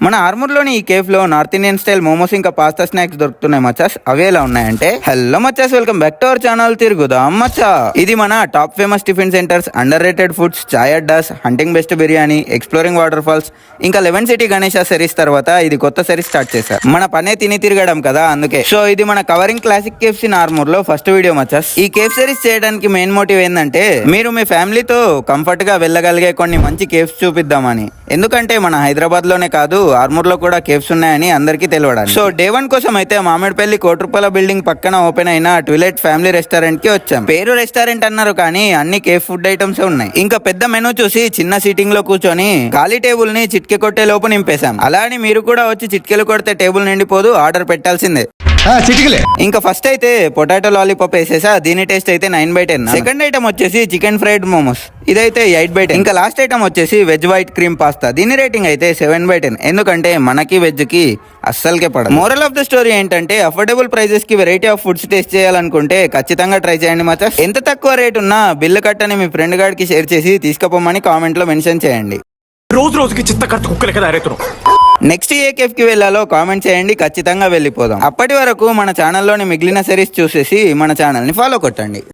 మన ఆర్మూర్ లోని ఈ కేఫ్ లో నార్త్ ఇండియన్ స్టైల్ మోమోస్ ఇంకా పాస్తా స్నాక్స్ దొరుకుతున్నాయి మచాస్. అవి ఎలా ఉన్నాయంటే, హలో మచాస్, welcome back to our channel తిరుగుదాం మచా. ఇది మన top famous tiffin centres, underrated foods, చాయ్ అడ్డాస్, hunting best biryani, exploring waterfalls, ఇంకా 11 సిటీ గణేష్ సిరీస్ తర్వాత ఇది కొత్త సిరీస్ స్టార్ట్ చేశారు. మన పనే తిని తిరగడం కదా, అందుకే. సో ఇది మన covering classic cafes in Armoor లో ఫస్ట్ వీడియో మచాస్. ఈ కేఫ్ సిరీస్ చేయడానికి మెయిన్ మోటివ్ ఏంటంటే, మీరు మీ ఫ్యామిలీతో కంఫర్ట్ గా వెళ్ళగలిగే కొన్ని మంచి కేఫ్స్ చూపిద్దామని. ఎందుకంటే మన హైదరాబాద్ లోనే కాదు, ఆర్మూర్ లో కూడా కేఫ్స్ ఉన్నాయని అందరికీ తెలియడానికి. సో డే 1 కోసం అయితే మామిడిపల్లి కోట్రూపాయల బిల్డింగ్ పక్కన ఓపెన్ అయిన ట్విలైట్ ఫ్యామిలీ రెస్టారెంట్ కి వచ్చాం. పేరు రెస్టారెంట్ అన్నారు కానీ అన్ని కేఫ్ ఫుడ్ ఐటమ్స్ ఉన్నాయి. ఇంకా పెద్ద మెనూ చూసి చిన్న సీటింగ్ లో కూర్చొని ఖాళీ టేబుల్ ని చిట్కె కొట్టే లోపు నింపేశాం. అలా అని మీరు కూడా వచ్చి చిట్కెలు కొడితే టేబుల్ నిండిపోదు, ఆర్డర్ పెట్టాల్సిందే. ఇంకా ఫస్ట్ అయితే పొటాటో లాలీపాప్ వేసేసా. దీని టేస్ట్ అయితే 9/10. సెకండ్ ఐటమ్ వచ్చేసి చికెన్ ఫ్రైడ్ మోమోస్, ఇదైతే 8/10. ఇంకా లాస్ట్ ఐటమ్ వచ్చేసి వెజ్ వైట్ క్రీమ్ పాస్తా. దీని రేటింగ్ అయితే 7/10. ఎందుకంటే మనకి వెజ్ కి అస్సలకే పడదు. మోరల్ ఆఫ్ ద స్టోరీ ఏంటంటే, అఫోర్డబుల్ ప్రైజెస్ కి వెరైటీ ఆఫ్ ఫుడ్స్ టేస్ట్ చేయాలనుకుంటే ఖచ్చితంగా ట్రై చేయండి మచా. ఎంత తక్కువ రేట్ ఉన్నా బిల్లు కట్టని మీ ఫ్రెండ్ గాడికి షేర్ చేసి తీసుకుపోమని కామెంట్ లో మెన్షన్ చేయండి. రోజుకి చిత్త కట్టు కుక్కలు కదా రేతును. నెక్స్ట్ ఏ కేఫ్ కి వెళ్ళాలో కామెంట్ చేయండి, ఖచ్చితంగా వెళ్ళిపోదాం. అప్పటి వరకు మన ఛానల్లోని మిగిలిన సిరీస్ చూసేసి మన ఛానల్ ని ఫాలో కొట్టండి.